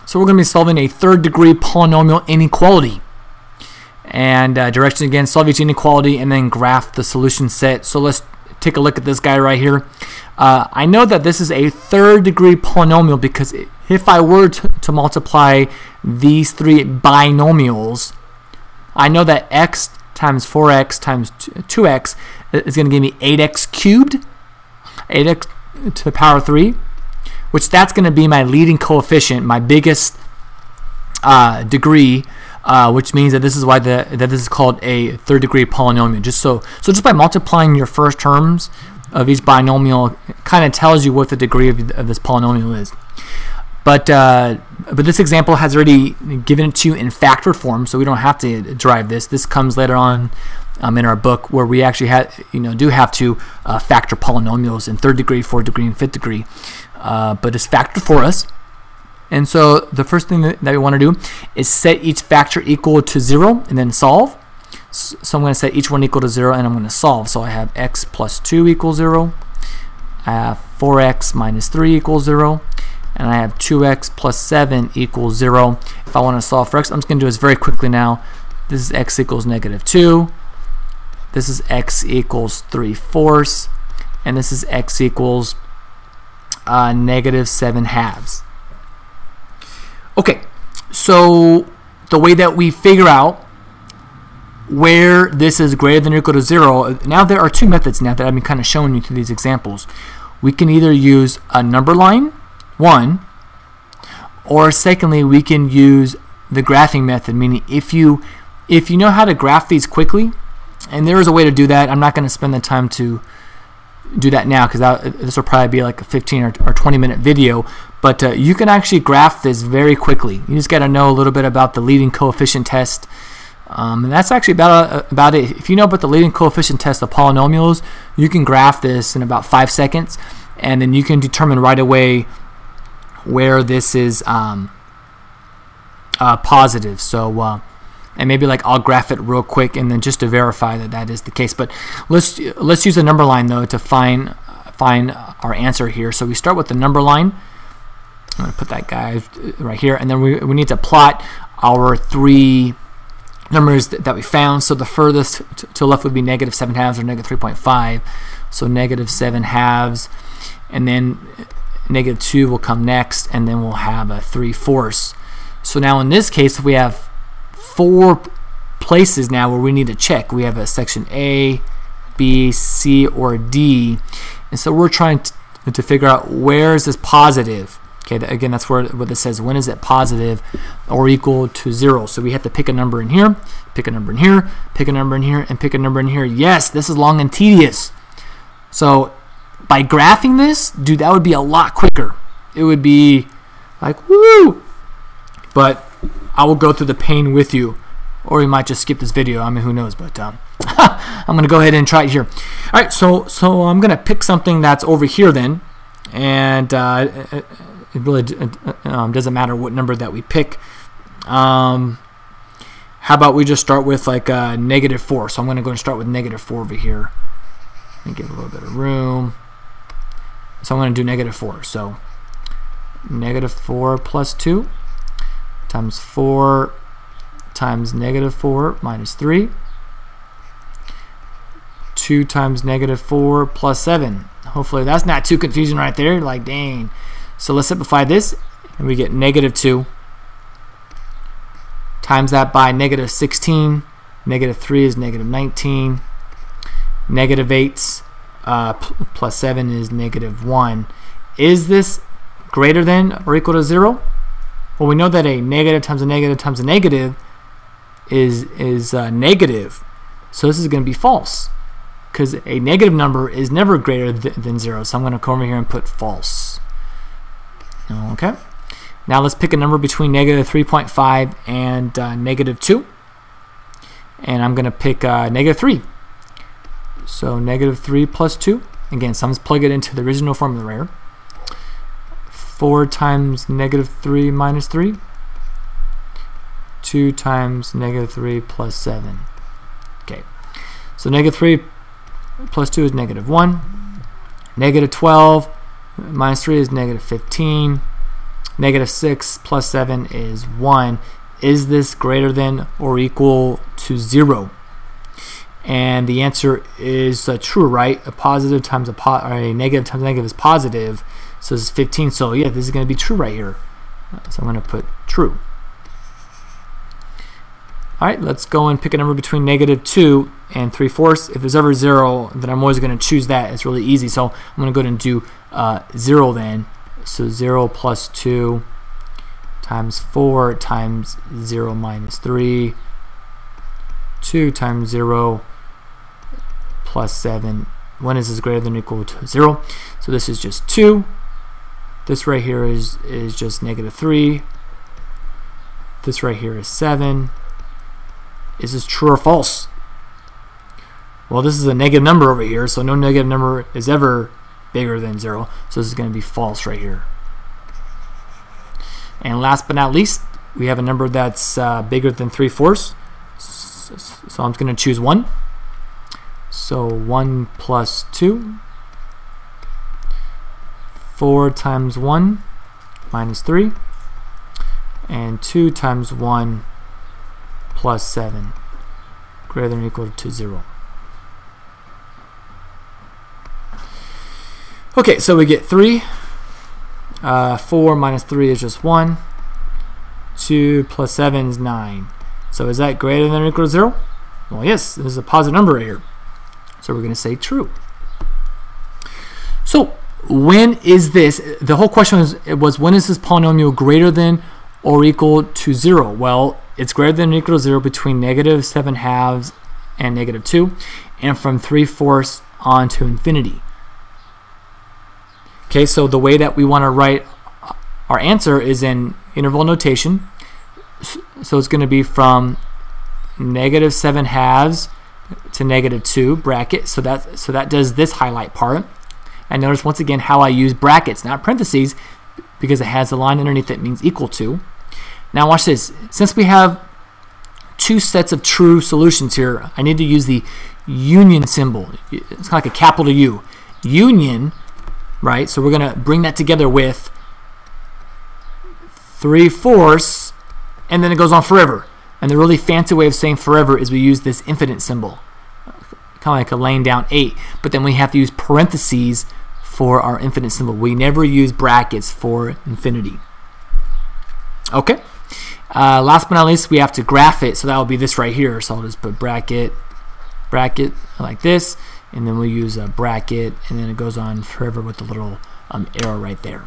So we're going to be solving a third degree polynomial inequality. And directions again, solve each inequality and then graph the solution set. So let's take a look at this guy right here. I know that this is a third degree polynomial because if I were to multiply these three binomials, I know that x times 4x times 2x is going to give me 8x cubed, 8x to the power 3, which that's going to be my leading coefficient, my biggest degree, which means that this is why that this is called a third degree polynomial. So just by multiplying your first terms of each binomial kind of tells you what the degree of this polynomial is. But this example has already given it to you in factor form, so we don't have to derive this. This comes later on in our book where we actually do have to factor polynomials in third degree, fourth degree, and fifth degree. But it's factored for us. And so the first thing that we want to do is set each factor equal to 0 and then solve. So I'm going to set each one equal to 0 and I'm going to solve. So I have x plus 2 equals 0. I have 4x minus 3 equals 0. And I have 2x plus 7 equals 0. If I want to solve for x, I'm just going to do this very quickly now. This is x equals negative 2. This is x equals 3/4. And this is x equals negative 7/2. Okay, so the way that we figure out where this is greater than or equal to 0, now there are two methods now that I've been kind of showing you through these examples. We can either use a number line, 1, or secondly, we can use the graphing method, meaning if you know how to graph these quickly, and there is a way to do that. I'm not going to spend the time to do that now because this will probably be like a 15 or 20 minute video, but you can actually graph this very quickly. You just got to know a little bit about the leading coefficient test, and that's actually about it. If you know about the leading coefficient test of polynomials, you can graph this in about 5 seconds, and then you can determine right away where this is positive. So and maybe like I'll graph it real quick and then just to verify that that is the case. But let's use a number line though to find our answer here. So we start with the number line. I'm going to put that guy right here, and then we need to plot our three numbers that we found. So the furthest to the left would be negative 7/2 or negative 3.5. So negative 7/2, and then negative 2 will come next, and then we'll have a 3/4. So now in this case, we have 4 places now where we need to check. We have a section A, B, C, or D, and so we're trying to figure out where is this positive. Okay, again, that's where what it says. When is it positive or equal to 0? So we have to pick a number in here, pick a number in here, pick a number in here, and pick a number in here. Yes, this is long and tedious. So by graphing this, dude, that would be a lot quicker. It would be like, woo! But I will go through the pain with you, or you might just skip this video. I mean, who knows? But I'm going to go ahead and try it here. All right, so I'm going to pick something that's over here then, and it really doesn't matter what number that we pick. How about we just start with like negative 4? So I'm going to go and start with negative 4 over here. Let me give a little bit of room. So I'm going to do negative 4. So negative 4 plus 2 times 4 times negative 4 minus 3. 2 times negative 4 plus 7. Hopefully that's not too confusing right there. Like, dang. So let's simplify this, and we get negative 2 times that by negative 16. Negative 3 is negative 19. Negative 8 plus 7 is negative 1. Is this greater than or equal to 0? Well, we know that a negative times a negative times a negative is negative. So this is going to be false because a negative number is never greater than 0. So I'm going to come over here and put false. Okay. Now let's pick a number between negative 3.5 and negative 2. And I'm going to pick negative 3. So negative 3 plus 2. Again, so I'm just plug it into the original formula here. 4 times negative 3 minus 3. 2 times negative 3 plus 7. Okay. So negative 3 plus 2 is negative 1. Negative 12 minus 3 is negative 15. Negative 6 plus 7 is 1. Is this greater than or equal to 0? And the answer is true, right? A positive times a negative times negative is positive, so this is 15. So yeah, this is going to be true right here. So I'm going to put true. All right, let's go and pick a number between negative 2 and 3/4. If there's ever 0, then I'm always going to choose that. It's really easy. So I'm going to go ahead and do 0 then. So 0 plus 2 times 4 times 0 minus 3. 2 times 0 plus 7. When is this greater than or equal to 0? So this is just 2. This right here is just negative 3. This right here is 7. Is this true or false? Well, this is a negative number over here, so no negative number is ever bigger than 0. So this is going to be false right here. And last but not least, we have a number that's bigger than 3/4. So I'm going to choose 1. So 1 plus 2. 4 times 1 minus 3. And 2 times 1 plus 7 greater than or equal to 0. Okay, so we get 3. 4 minus 3 is just 1. 2 plus 7 is 9. So is that greater than or equal to 0? Well, yes, this is a positive number right here. So we're going to say true. So when is this? The whole question was when is this polynomial greater than or equal to 0? Well, it's greater than or equal to 0 between negative 7/2 and negative 2, and from 3/4 on to infinity. Okay, so the way that we want to write our answer is in interval notation. So it's going to be from negative 7/2 to negative 2 bracket. So that does this highlight part. And notice once again how I use brackets, not parentheses, because it has a line underneath that means equal to. Now watch this. Since we have two sets of true solutions here, I need to use the union symbol. It's kind of like a capital U. Union, right? So we're going to bring that together with 3/4, and then it goes on forever. And the really fancy way of saying forever is we use this infinite symbol, kind of like a laying down 8. But then we have to use parentheses for our infinite symbol. We never use brackets for infinity. Okay. Last but not least, we have to graph it. So that will be this right here. So I'll just put bracket, bracket like this, and then we'll use a bracket, and then it goes on forever with the little arrow right there.